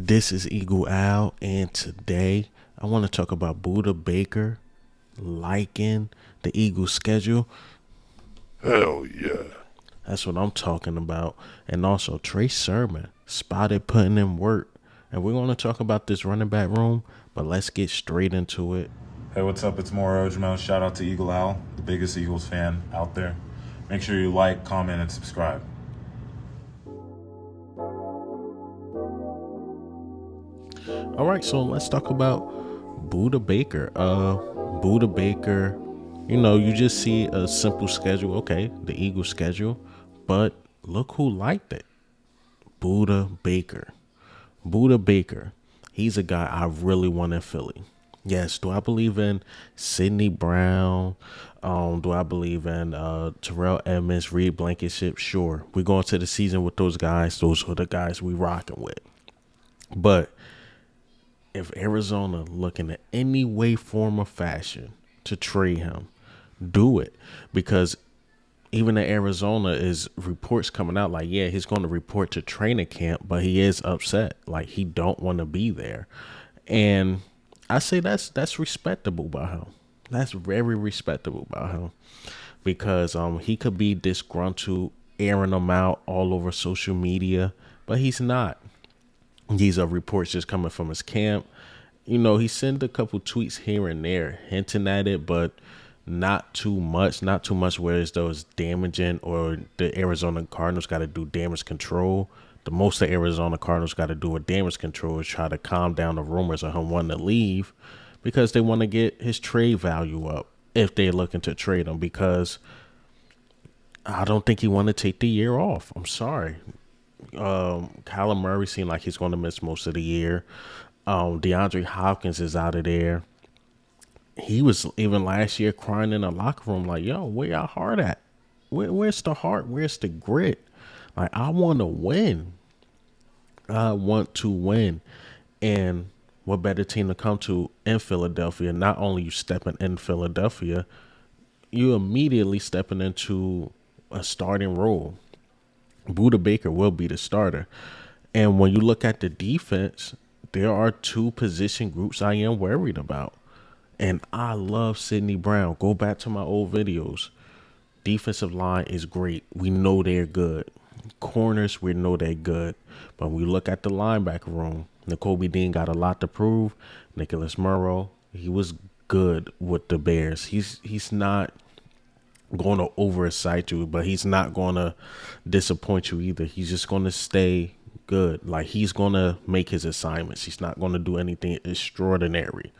This is Eagle Al, and today I want to talk about Budda Baker liking the Eagles' schedule. Hell yeah. That's what I'm talking about. And also, Trey Sermon spotted putting in work. And we're going to talk about this running back room, but let's get straight into it. Hey, what's up? It's Mauro Ojimo. Shout out to Eagle Al, the biggest Eagles fan out there. Make sure you like, comment, and subscribe. All right, so let's talk about Budda Baker. Budda Baker, you just see a simple schedule. Okay, the Eagles schedule, but look who liked it. Budda Baker. Budda Baker. He's a guy I really want in Philly. Yes, do I believe in Sidney Brown? Do I believe in Terrell Edmonds, Reed Blankenship? Sure. We're going to the season with those guys. Those are the guys we rocking with. But if Arizona looking at any way, form, or fashion to trade him, do it. Because even in Arizona is reports coming out like, yeah, he's going to report to training camp, but he is upset. Like, he don't want to be there. And I say that's respectable by him. That's very respectable by him. Because he could be disgruntled, airing them out all over social media, but he's not. These are reports just coming from his camp. He sent a couple tweets here and there hinting at it, but not too much. Not too much where as though it's damaging or the Arizona Cardinals got to do damage control. The most the Arizona Cardinals got to do with damage control is try to calm down the rumors of him wanting to leave because they want to get his trade value up if they're looking to trade him, because I don't think he want to take the year off. I'm sorry. Kyler Murray seemed like he's going to miss most of the year. DeAndre Hopkins is out of there. He was even last year crying in the locker room like, yo, where y'all heart at? Where's the heart? Where's the grit? Like, I want to win. I want to win. And what better team to come to in Philadelphia? Not only you stepping in Philadelphia, you immediately stepping into a starting role. Budda Baker will be the starter. And when you look at the defense, there are two position groups I am worried about. And I love Sidney Brown. Go back to my old videos. Defensive line is great. We know they're good. Corners, we know they're good. But when we look at the linebacker room, Nakobe Dean got a lot to prove. Nicholas Morrow, he was good with the Bears. He's not going to overexcite you, but he's not going to disappoint you either. He's just going to stay good. Like, he's going to make his assignments. He's not going to do anything extraordinary.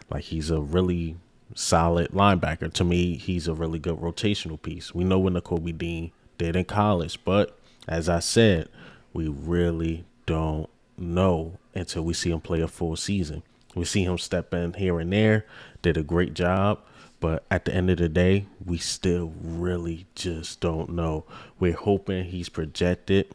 Like, he's a really solid linebacker. To me, he's a really good rotational piece. We know what Nakobe Dean did in college, but as I said, we really don't know until we see him play a full season. We see him step in here and there, did a great job, but at the end of the day, we still really just don't know. We're hoping he's projected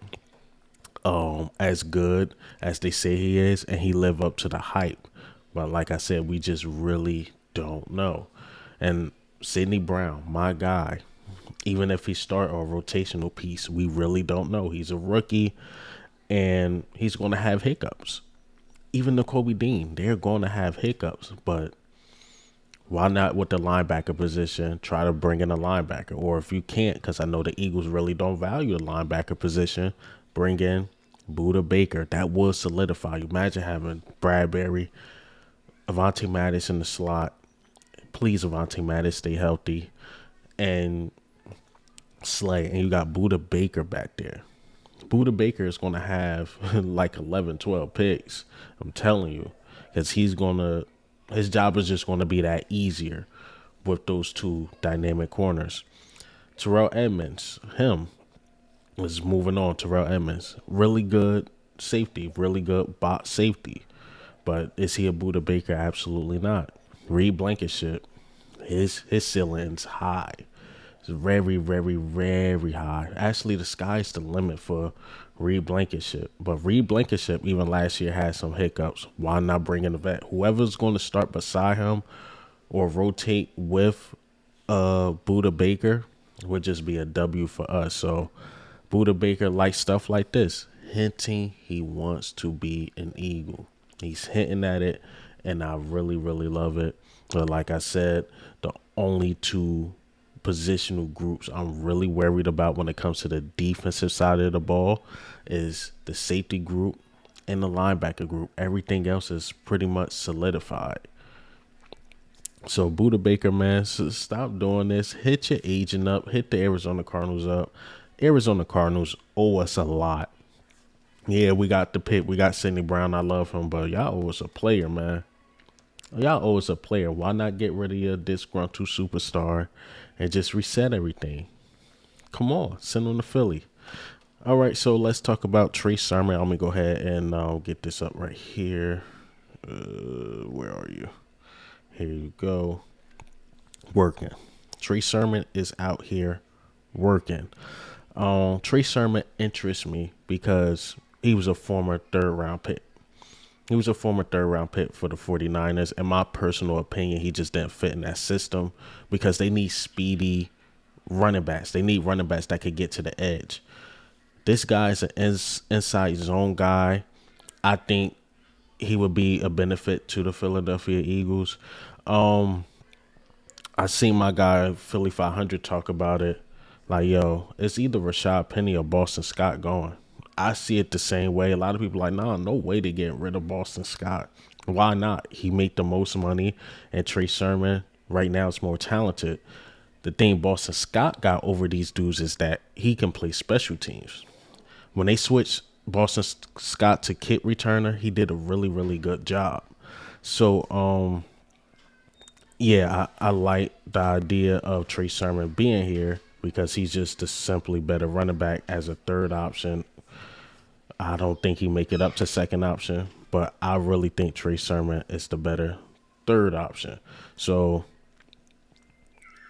as good as they say he is, and he live up to the hype. But like I said, we just really don't know. And Sidney Brown, my guy, even if he start a rotational piece, we really don't know. He's a rookie, and he's going to have hiccups. Even Nakobe Dean, they're going to have hiccups. But why not with the linebacker position, try to bring in a linebacker? Or if you can't, because I know the Eagles really don't value the linebacker position, bring in Budda Baker. That will solidify you. Imagine having Bradbury, Avonte Maddox in the slot. Please, Avonte Maddox, stay healthy. And Slay. And you got Budda Baker back there. Budda Baker is going to have like 11, 12 picks. I'm telling you. Because his job is just going to be that easier with those two dynamic corners. Terrell Edmonds, him, is moving on. Terrell Edmonds, really good safety, really good box safety. But is he a Budda Baker? Absolutely not. Reed Blankenship, his ceiling's high. It's very, very, very high. Actually, the sky's the limit for Reed Blankenship. But Reed Blankenship, even last year, had some hiccups. Why not bring in a vet? Whoever's going to start beside him or rotate with Budda Baker would just be a W for us. So Budda Baker likes stuff like this. hinting he wants to be an Eagle. He's hinting at it, and I really, really love it. But like I said, the only two positional groups I'm really worried about when it comes to the defensive side of the ball is the safety group and the linebacker group. Everything else is pretty much solidified. So Budda Baker, man, stop doing this. Hit your agent up. Hit the Arizona Cardinals up. Arizona Cardinals owe us a lot. Yeah, we got the pick. We got Sidney Brown. I love him, but y'all owe us a player, man. Y'all owe us a player. Why not get rid of your disgruntled superstar and just reset everything? Come on, send him to Philly. All right, so let's talk about Trey Sermon. I'm going to go ahead and get this up right here. Where are you? Here you go. Working. Trey Sermon is out here working. Trey Sermon interests me because he was a former third-round pick. He was a former third-round pick for the 49ers. In my personal opinion, he just didn't fit in that system because they need speedy running backs. They need running backs that could get to the edge. This guy's an inside zone guy. I think he would be a benefit to the Philadelphia Eagles. I seen my guy Philly 500 talk about it. Like, yo, it's either Rashad Penny or Boston Scott going. I see it the same way. A lot of people are like, nah, no way to get rid of Boston Scott. Why not? He made the most money, and Trey Sermon right now is more talented. The thing Boston Scott got over these dudes is that he can play special teams. When they switched Boston Scott to kick returner, he did a really, really good job. So, yeah, I like the idea of Trey Sermon being here because he's just a simply better running back as a third option. I don't think he make it up to second option, but I really think Trey Sermon is the better third option. So,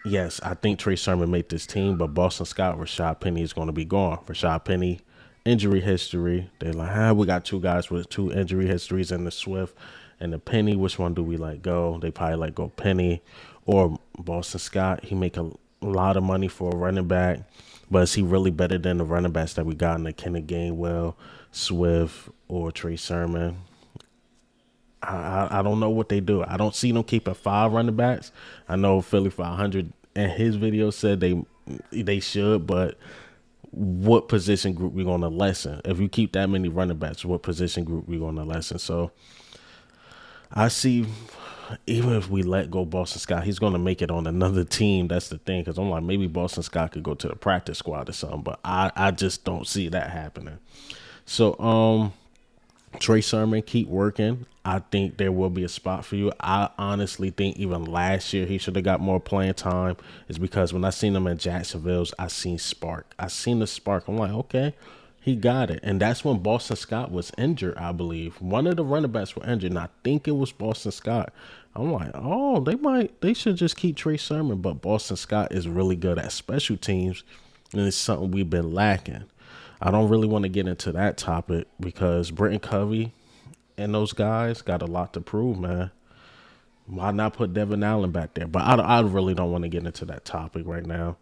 yes, I think Trey Sermon made this team, but Boston Scott, Rashad Penny is going to be gone. Rashad Penny, injury history. They're like, we got two guys with 2 injury histories in the Swift and the Penny. Which one do we let go? They probably let go Penny or Boston Scott. He make a lot of money for a running back, but is he really better than the running backs that we got in the Kenneth Gainwell, Swift, or Trey Sermon? I don't know what they do. I don't see them keeping 5 running backs. I know Philly 500 in his video said they should, but what position group we going to lessen? If you keep that many running backs, what position group we going to lessen? So I see, even if we let go Boston Scott, he's going to make it on another team. That's the thing, because I'm like, maybe Boston Scott could go to the practice squad or something, but I just don't see that happening. So Trey Sermon, keep working. I think there will be a spot for you. I honestly think even last year he should have got more playing time. Is because when I seen him in Jacksonville's, I seen spark. I seen the spark. I'm like, okay, he got it. And that's when Boston Scott was injured, I believe. One of the running backs were injured, and I think it was Boston Scott. I'm like, oh, they should just keep Trey Sermon. But Boston Scott is really good at special teams, and it's something we've been lacking. I don't really want to get into that topic because Britton Covey and those guys got a lot to prove, man. Why not put Devin Allen back there? But I really don't want to get into that topic right now.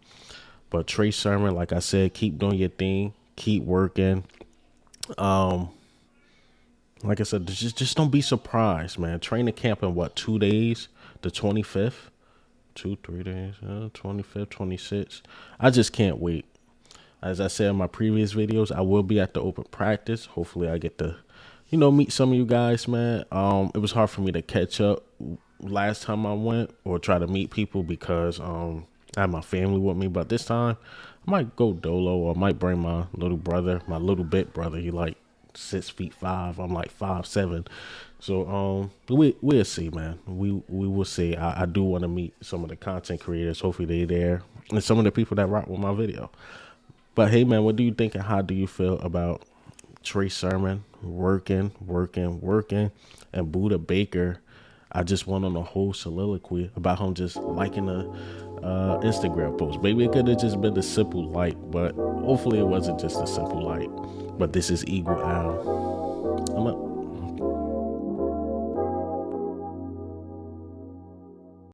But Trey Sermon, like I said, keep doing your thing. Keep working. Like I said, just don't be surprised, man. Training camp in 2 days? The 25th? 2-3 days? 25th, 26th. I just can't wait. As I said in my previous videos, I will be at the open practice. Hopefully I get to, meet some of you guys, man. It was hard for me to catch up last time I went or try to meet people because I had my family with me. But this time, I might go dolo or I might bring my little brother, my little bit brother. He like 6'5". I'm like 5'7". So we'll see, man. We will see. I do want to meet some of the content creators. Hopefully they there and some of the people that rock with my video. But hey, man, what do you think and how do you feel about Trey Sermon working, and Budda Baker? I just went on a whole soliloquy about him just liking a Instagram post. Maybe it could have just been a simple like, but hopefully it wasn't just a simple like. But this is Eagle Al.